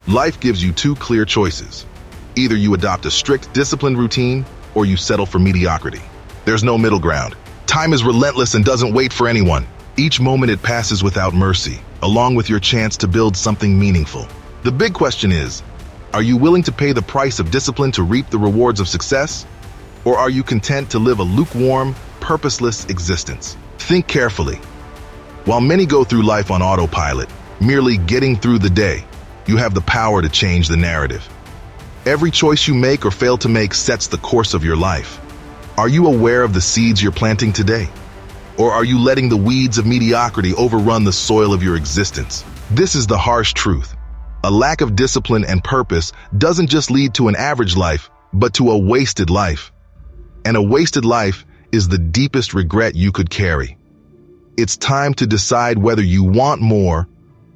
Life gives you two clear choices. Either you adopt a strict, disciplined routine, or you settle for mediocrity. There's no middle ground. Time is relentless and doesn't wait for anyone. Each moment it passes without mercy, along with your chance to build something meaningful. The big question is, are you willing to pay the price of discipline to reap the rewards of success? Or are you content to live a lukewarm, purposeless existence? Think carefully. While many go through life on autopilot, merely getting through the day, you have the power to change the narrative. Every choice you make or fail to make sets the course of your life. Are you aware of the seeds you're planting today? Or are you letting the weeds of mediocrity overrun the soil of your existence? This is the harsh truth. A lack of discipline and purpose doesn't just lead to an average life, but to a wasted life. And a wasted life is the deepest regret you could carry. It's time to decide whether you want more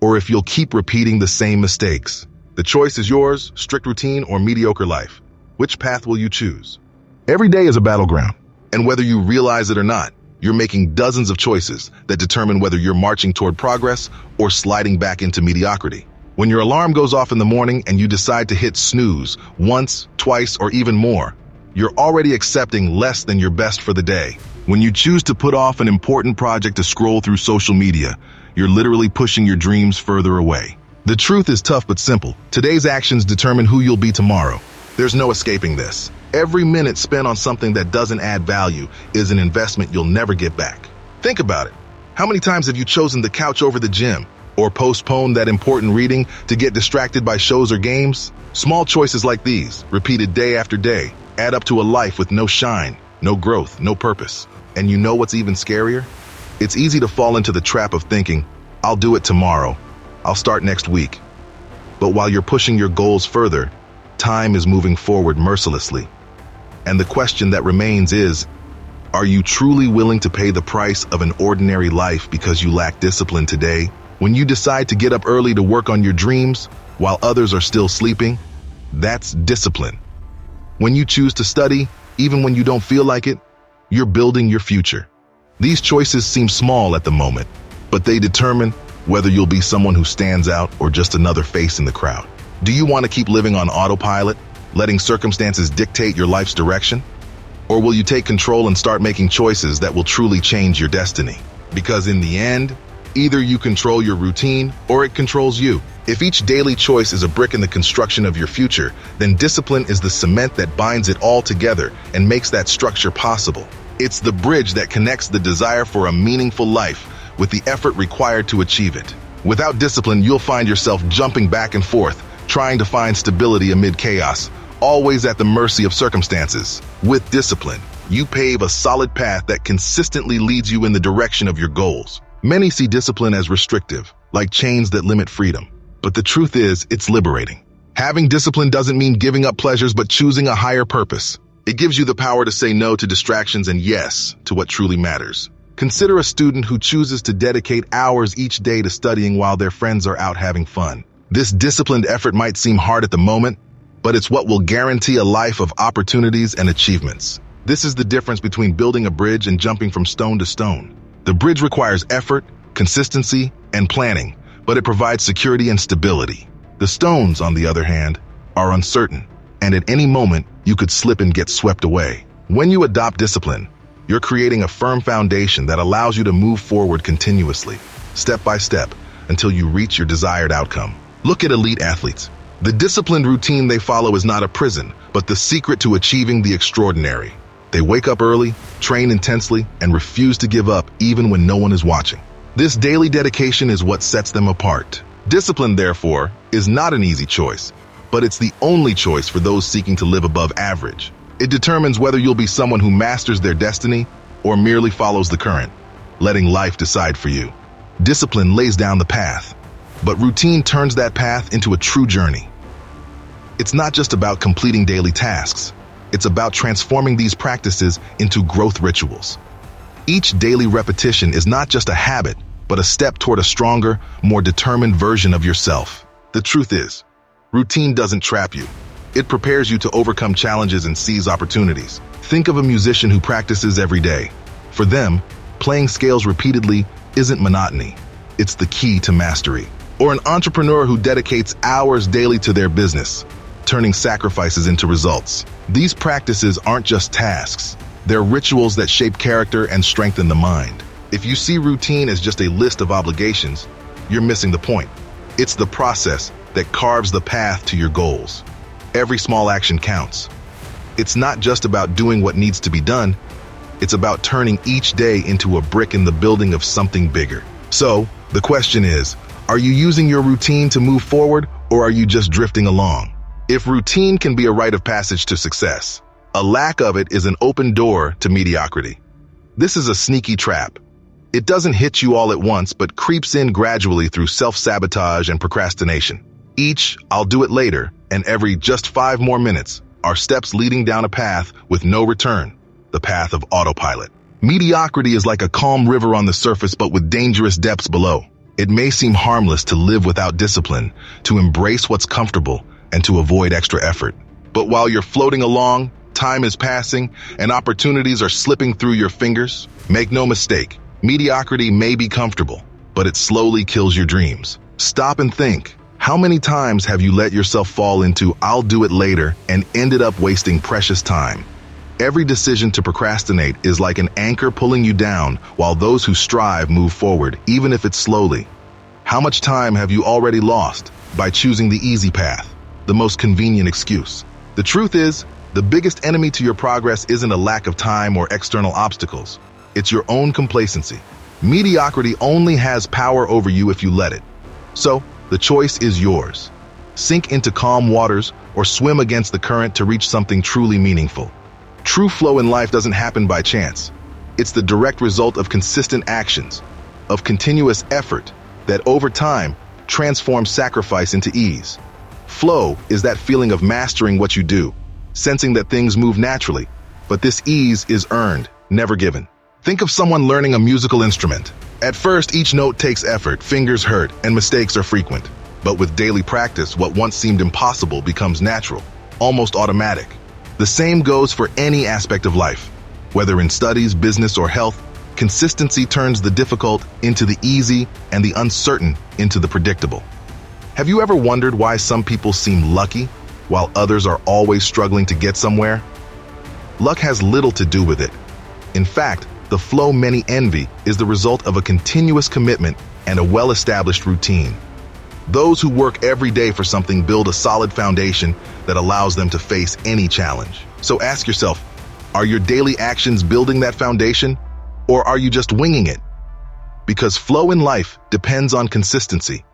or if you'll keep repeating the same mistakes. The choice is yours, strict routine or mediocre life. Which path will you choose? Every day is a battleground, and whether you realize it or not, you're making dozens of choices that determine whether you're marching toward progress or sliding back into mediocrity. When your alarm goes off in the morning and you decide to hit snooze once, twice, or even more, you're already accepting less than your best for the day. When you choose to put off an important project to scroll through social media, you're literally pushing your dreams further away. The truth is tough but simple. Today's actions determine who you'll be tomorrow. There's no escaping this. Every minute spent on something that doesn't add value is an investment you'll never get back. Think about it. How many times have you chosen the couch over the gym, or postponed that important reading to get distracted by shows or games? Small choices like these, repeated day after day, add up to a life with no shine, no growth, no purpose. And you know what's even scarier? It's easy to fall into the trap of thinking, I'll do it tomorrow, I'll start next week. But while you're pushing your goals further, time is moving forward mercilessly. And the question that remains is, are you truly willing to pay the price of an ordinary life because you lack discipline today? When you decide to get up early to work on your dreams while others are still sleeping, that's discipline. When you choose to study, even when you don't feel like it, you're building your future. These choices seem small at the moment, but they determine whether you'll be someone who stands out or just another face in the crowd. Do you want to keep living on autopilot, letting circumstances dictate your life's direction? Or will you take control and start making choices that will truly change your destiny? Because in the end, either you control your routine or it controls you. If each daily choice is a brick in the construction of your future, then discipline is the cement that binds it all together and makes that structure possible. It's the bridge that connects the desire for a meaningful life with the effort required to achieve it. Without discipline, you'll find yourself jumping back and forth, trying to find stability amid chaos, always at the mercy of circumstances. With discipline, you pave a solid path that consistently leads you in the direction of your goals. Many see discipline as restrictive, like chains that limit freedom. But the truth is, it's liberating. Having discipline doesn't mean giving up pleasures, but choosing a higher purpose. It gives you the power to say no to distractions and yes to what truly matters. Consider a student who chooses to dedicate hours each day to studying while their friends are out having fun. This disciplined effort might seem hard at the moment, but it's what will guarantee a life of opportunities and achievements. This is the difference between building a bridge and jumping from stone to stone. The bridge requires effort, consistency, and planning, but it provides security and stability. The stones, on the other hand, are uncertain, and at any moment, you could slip and get swept away. When you adopt discipline, you're creating a firm foundation that allows you to move forward continuously, step by step, until you reach your desired outcome. Look at elite athletes. The disciplined routine they follow is not a prison, but the secret to achieving the extraordinary. They wake up early, train intensely, and refuse to give up even when no one is watching. This daily dedication is what sets them apart. Discipline, therefore, is not an easy choice, but it's the only choice for those seeking to live above average. It determines whether you'll be someone who masters their destiny or merely follows the current, letting life decide for you. Discipline lays down the path, but routine turns that path into a true journey. It's not just about completing daily tasks. It's about transforming these practices into growth rituals. Each daily repetition is not just a habit, but a step toward a stronger, more determined version of yourself. The truth is, routine doesn't trap you. It prepares you to overcome challenges and seize opportunities. Think of a musician who practices every day. For them, playing scales repeatedly isn't monotony. It's the key to mastery. or an entrepreneur who dedicates hours daily to their business, turning sacrifices into results. These practices aren't just tasks. They're rituals that shape character and strengthen the mind. If you see routine as just a list of obligations, you're missing the point. It's the process that carves the path to your goals. Every small action counts. It's not just about doing what needs to be done. It's about turning each day into a brick in the building of something bigger. So, the question is, are you using your routine to move forward, or are you just drifting along? If routine can be a rite of passage to success, a lack of it is an open door to mediocrity. This is a sneaky trap. It doesn't hit you all at once, but creeps in gradually through self-sabotage and procrastination. Each "I'll do it later" and every "just 5 more minutes" are steps leading down a path with no return, the path of autopilot. Mediocrity is like a calm river on the surface but with dangerous depths below. It may seem harmless to live without discipline, to embrace what's comfortable, and to avoid extra effort. But while you're floating along, time is passing, and opportunities are slipping through your fingers. Make no mistake, mediocrity may be comfortable, but it slowly kills your dreams. Stop and think. How many times have you let yourself fall into "I'll do it later" and ended up wasting precious time? Every decision to procrastinate is like an anchor pulling you down, while those who strive move forward, even if it's slowly. How much time have you already lost by choosing the easy path, the most convenient excuse? The truth is, the biggest enemy to your progress isn't a lack of time or external obstacles. It's your own complacency. Mediocrity only has power over you if you let it. So, the choice is yours. Sink into calm waters or swim against the current to reach something truly meaningful. True flow in life doesn't happen by chance. It's the direct result of consistent actions, of continuous effort that over time transforms sacrifice into ease. Flow is that feeling of mastering what you do, sensing that things move naturally, but this ease is earned, never given. Think of someone learning a musical instrument. At first, each note takes effort, fingers hurt, and mistakes are frequent. But with daily practice, what once seemed impossible becomes natural, almost automatic. The same goes for any aspect of life. Whether in studies, business, or health, consistency turns the difficult into the easy and the uncertain into the predictable. Have you ever wondered why some people seem lucky while others are always struggling to get somewhere? Luck has little to do with it. In fact, the flow many envy is the result of a continuous commitment and a well-established routine. Those who work every day for something build a solid foundation that allows them to face any challenge. So ask yourself, are your daily actions building that foundation, or are you just winging it? Because flow in life depends on consistency,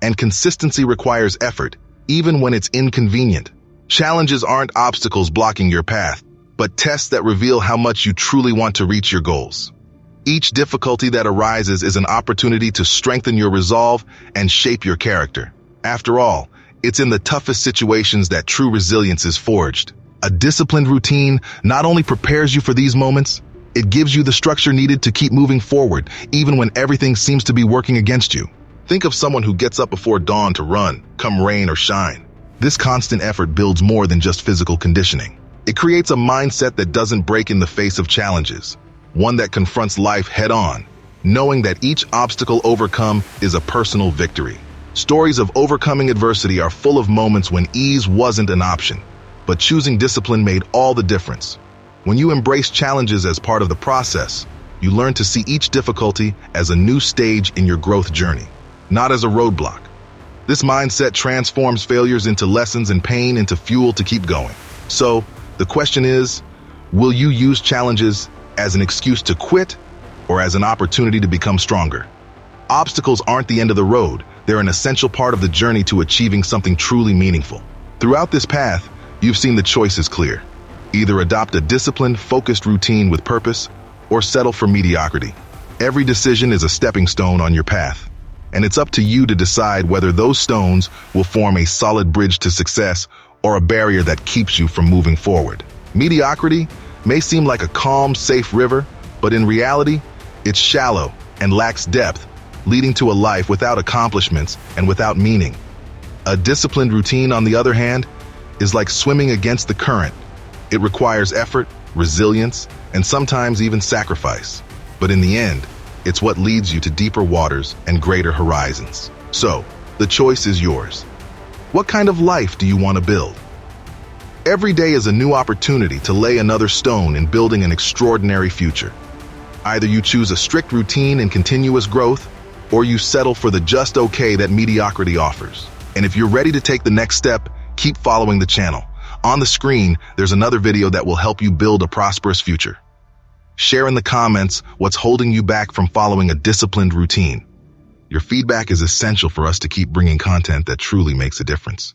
and consistency requires effort, even when it's inconvenient. Challenges aren't obstacles blocking your path, but tests that reveal how much you truly want to reach your goals. Each difficulty that arises is an opportunity to strengthen your resolve and shape your character. After all, it's in the toughest situations that true resilience is forged. A disciplined routine not only prepares you for these moments, it gives you the structure needed to keep moving forward, even when everything seems to be working against you. Think of someone who gets up before dawn to run, come rain or shine. This constant effort builds more than just physical conditioning. It creates a mindset that doesn't break in the face of challenges, one that confronts life head-on, knowing that each obstacle overcome is a personal victory. Stories of overcoming adversity are full of moments when ease wasn't an option, but choosing discipline made all the difference. When you embrace challenges as part of the process, you learn to see each difficulty as a new stage in your growth journey, not as a roadblock. This mindset transforms failures into lessons and pain into fuel to keep going. So, the question is, will you use challenges as an excuse to quit or as an opportunity to become stronger? Obstacles aren't the end of the road. They're an essential part of the journey to achieving something truly meaningful. Throughout this path, you've seen the choices clear. Either adopt a disciplined, focused routine with purpose or settle for mediocrity. Every decision is a stepping stone on your path, and it's up to you to decide whether those stones will form a solid bridge to success or a barrier that keeps you from moving forward. Mediocrity may seem like a calm, safe river, but in reality, it's shallow and lacks depth, leading to a life without accomplishments and without meaning. A disciplined routine, on the other hand, is like swimming against the current. It requires effort, resilience, and sometimes even sacrifice. But in the end, it's what leads you to deeper waters and greater horizons. So, The choice is yours. What kind of life do you want to build? Every day is a new opportunity to lay another stone in building an extraordinary future. Either you choose a strict routine and continuous growth, or you settle for the just okay that mediocrity offers. And if you're ready to take the next step, keep following the channel. On the screen, there's another video that will help you build a prosperous future. Share in the comments what's holding you back from following a disciplined routine. Your feedback is essential for us to keep bringing content that truly makes a difference.